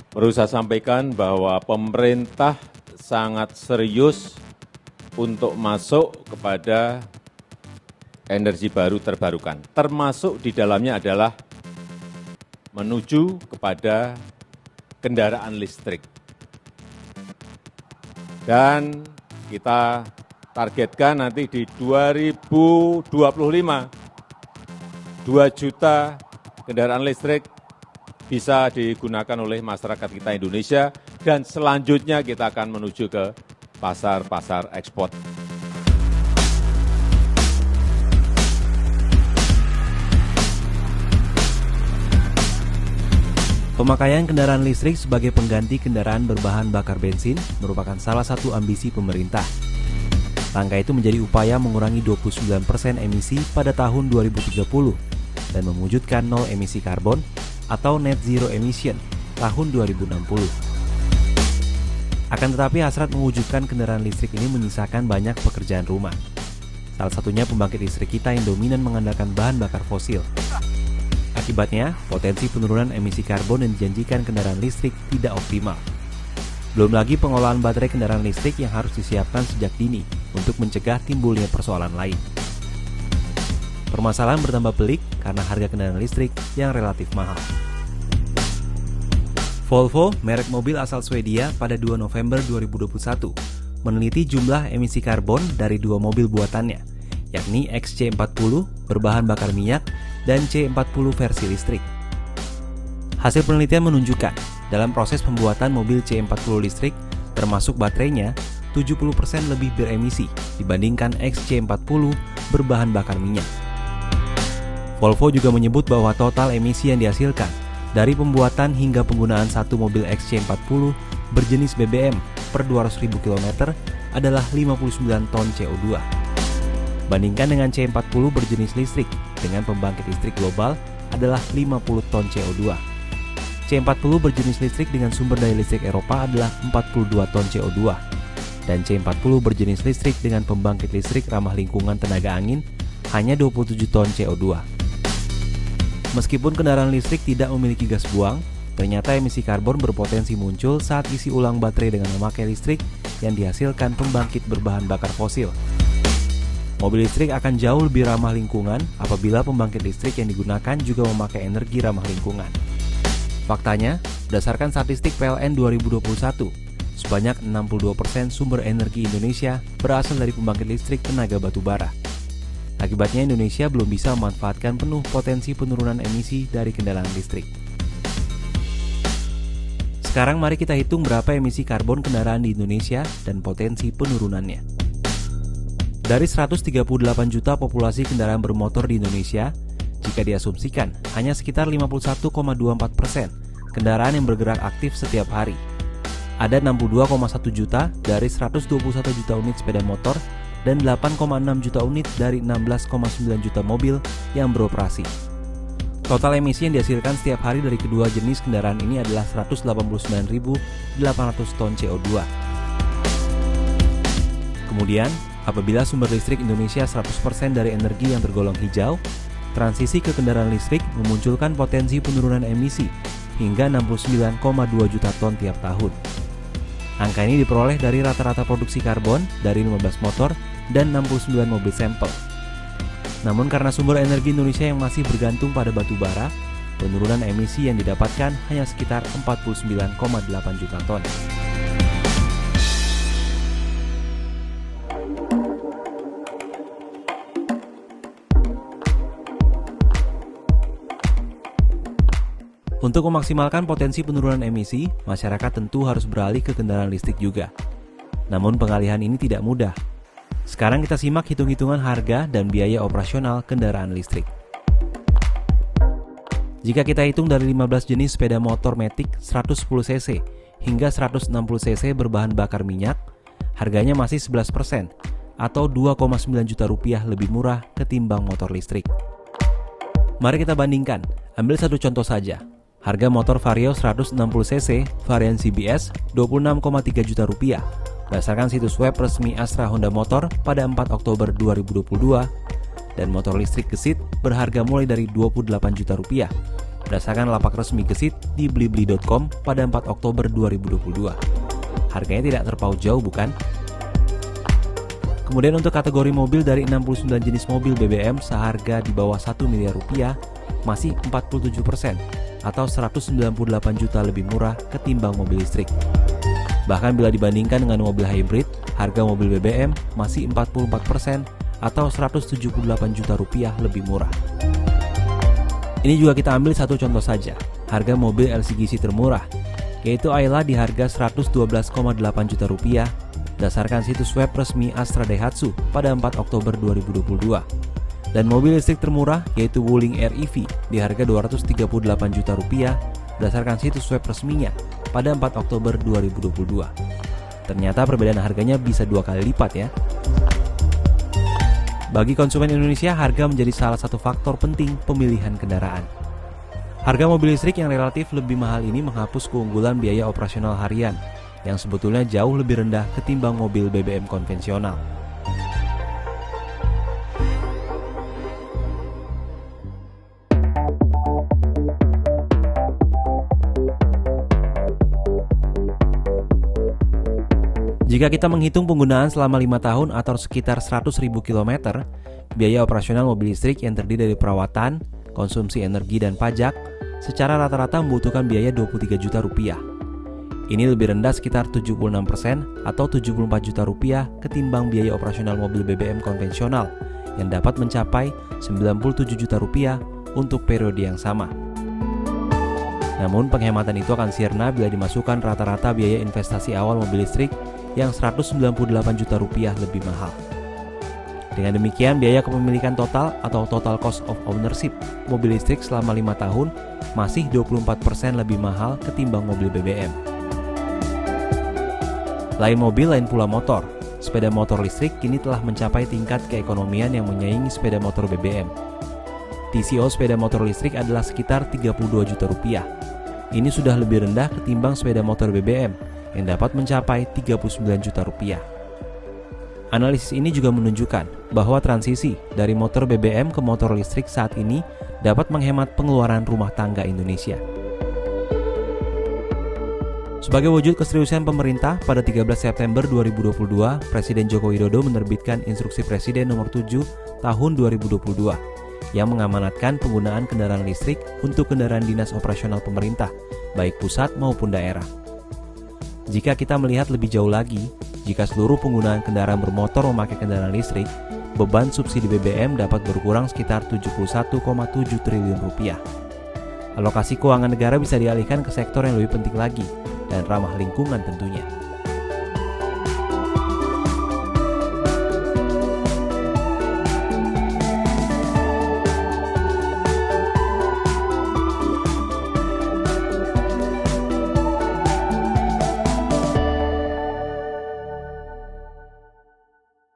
Perlu saya sampaikan bahwa pemerintah sangat serius untuk masuk kepada energi baru terbarukan, termasuk di dalamnya adalah menuju kepada kendaraan listrik. Dan kita targetkan nanti di 2025, 2 juta kendaraan listrik bisa digunakan oleh masyarakat kita Indonesia, dan selanjutnya kita akan menuju ke pasar-pasar ekspor. Pemakaian kendaraan listrik sebagai pengganti kendaraan berbahan bakar bensin merupakan salah satu ambisi pemerintah. Langkah itu menjadi upaya mengurangi 29% emisi pada tahun 2030 dan mewujudkan nol emisi karbon atau net zero emission tahun 2060. Akan tetapi hasrat mewujudkan kendaraan listrik ini menyisakan banyak pekerjaan rumah. Salah satunya pembangkit listrik kita yang dominan mengandalkan bahan bakar fosil. Akibatnya, potensi penurunan emisi karbon yang dijanjikan kendaraan listrik tidak optimal. Belum lagi pengolahan baterai kendaraan listrik yang harus disiapkan sejak dini untuk mencegah timbulnya persoalan lain. Permasalahan bertambah pelik karena harga kendaraan listrik yang relatif mahal. Volvo, merek mobil asal Swedia, pada 2 November 2021 meneliti jumlah emisi karbon dari 2 mobil buatannya, yakni XC40 berbahan bakar minyak dan C40 versi listrik. Hasil penelitian menunjukkan, dalam proses pembuatan mobil C40 listrik, termasuk baterainya, 70% lebih beremisi dibandingkan XC40 berbahan bakar minyak. Volvo juga menyebut bahwa total emisi yang dihasilkan dari pembuatan hingga penggunaan satu mobil XC40 berjenis BBM per 200.000 km adalah 59 ton CO2. Bandingkan dengan C40 berjenis listrik dengan pembangkit listrik global adalah 50 ton CO2. C40 berjenis listrik dengan sumber daya listrik Eropa adalah 42 ton CO2. Dan C40 berjenis listrik dengan pembangkit listrik ramah lingkungan tenaga angin hanya 27 ton CO2. Meskipun kendaraan listrik tidak memiliki gas buang, ternyata emisi karbon berpotensi muncul saat isi ulang baterai dengan memakai listrik yang dihasilkan pembangkit berbahan bakar fosil. Mobil listrik akan jauh lebih ramah lingkungan apabila pembangkit listrik yang digunakan juga memakai energi ramah lingkungan. Faktanya, berdasarkan statistik PLN 2021, sebanyak 62% sumber energi Indonesia berasal dari pembangkit listrik tenaga batu bara. Akibatnya Indonesia belum bisa memanfaatkan penuh potensi penurunan emisi dari kendaraan listrik. Sekarang mari kita hitung berapa emisi karbon kendaraan di Indonesia dan potensi penurunannya. Dari 138 juta populasi kendaraan bermotor di Indonesia, jika diasumsikan hanya sekitar 51,24% kendaraan yang bergerak aktif setiap hari. Ada 62,1 juta dari 121 juta unit sepeda motor dan 8,6 juta unit dari 16,9 juta mobil yang beroperasi. Total emisi yang dihasilkan setiap hari dari kedua jenis kendaraan ini adalah 189.800 ton CO2. Kemudian, apabila sumber listrik Indonesia 100% dari energi yang tergolong hijau, transisi ke kendaraan listrik memunculkan potensi penurunan emisi hingga 69,2 juta ton tiap tahun. Angka ini diperoleh dari rata-rata produksi karbon dari 15 motor dan 69 mobil sampel. Namun karena sumber energi Indonesia yang masih bergantung pada batu bara, penurunan emisi yang didapatkan hanya sekitar 49,8 juta ton. Untuk memaksimalkan potensi penurunan emisi, masyarakat tentu harus beralih ke kendaraan listrik juga. Namun pengalihan ini tidak mudah. Sekarang kita simak hitung-hitungan harga dan biaya operasional kendaraan listrik. Jika kita hitung dari 15 jenis sepeda motor Matic 110 cc hingga 160 cc berbahan bakar minyak, harganya masih 11% atau 2,9 juta rupiah lebih murah ketimbang motor listrik. Mari kita bandingkan, ambil satu contoh saja. Harga motor Vario 160 cc varian CBS 26,3 juta rupiah berdasarkan situs web resmi Astra Honda Motor pada 4 Oktober 2022, dan motor listrik gesit berharga mulai dari 28 juta rupiah berdasarkan lapak resmi Gesit di blibli.com pada 4 Oktober 2022. Harganya tidak terpaut jauh, bukan? Kemudian untuk kategori mobil dari 69 jenis mobil BBM seharga di bawah 1 miliar rupiah masih 47% atau 198 juta lebih murah ketimbang mobil listrik. Bahkan bila dibandingkan dengan mobil hybrid, harga mobil BBM masih 44% atau 178 juta rupiah lebih murah. Ini juga kita ambil satu contoh saja, harga mobil LCGC termurah, yaitu Ayla di harga 112,8 juta rupiah, berdasarkan situs web resmi Astra Daihatsu pada 4 Oktober 2022. Dan mobil listrik termurah yaitu Wuling REV di harga 238 juta rupiah, berdasarkan situs web resminya pada 4 Oktober 2022. Ternyata perbedaan harganya bisa 2 kali lipat ya. Bagi konsumen Indonesia, harga menjadi salah satu faktor penting pemilihan kendaraan. Harga mobil listrik yang relatif lebih mahal ini menghapus keunggulan biaya operasional harian, yang sebetulnya jauh lebih rendah ketimbang mobil BBM konvensional. Jika kita menghitung penggunaan selama 5 tahun atau sekitar 100.000 km, biaya operasional mobil listrik yang terdiri dari perawatan, konsumsi energi dan pajak, secara rata-rata membutuhkan biaya 23 juta rupiah. Ini lebih rendah sekitar 76% atau 74 juta rupiah ketimbang biaya operasional mobil BBM konvensional yang dapat mencapai 97 juta rupiah untuk periode yang sama. Namun penghematan itu akan sirna bila dimasukkan rata-rata biaya investasi awal mobil listrik yang 198 juta rupiah lebih mahal. Dengan demikian, biaya kepemilikan total atau total cost of ownership mobil listrik selama 5 tahun masih 24% lebih mahal ketimbang mobil BBM. Lain mobil, lain pula motor. Sepeda motor listrik kini telah mencapai tingkat keekonomian yang menyaingi sepeda motor BBM. TCO sepeda motor listrik adalah sekitar 32 juta rupiah. Ini sudah lebih rendah ketimbang sepeda motor BBM yang dapat mencapai 39 juta rupiah. Analisis ini juga menunjukkan bahwa transisi dari motor BBM ke motor listrik saat ini dapat menghemat pengeluaran rumah tangga Indonesia. Sebagai wujud keseriusan pemerintah, pada 13 September 2022, Presiden Joko Widodo menerbitkan Instruksi Presiden Nomor 7 Tahun 2022 yang mengamanatkan penggunaan kendaraan listrik untuk kendaraan dinas operasional pemerintah, baik pusat maupun daerah. Jika kita melihat lebih jauh lagi, jika seluruh penggunaan kendaraan bermotor memakai kendaraan listrik, beban subsidi BBM dapat berkurang sekitar 71,7 triliun rupiah. Alokasi keuangan negara bisa dialihkan ke sektor yang lebih penting lagi dan ramah lingkungan tentunya.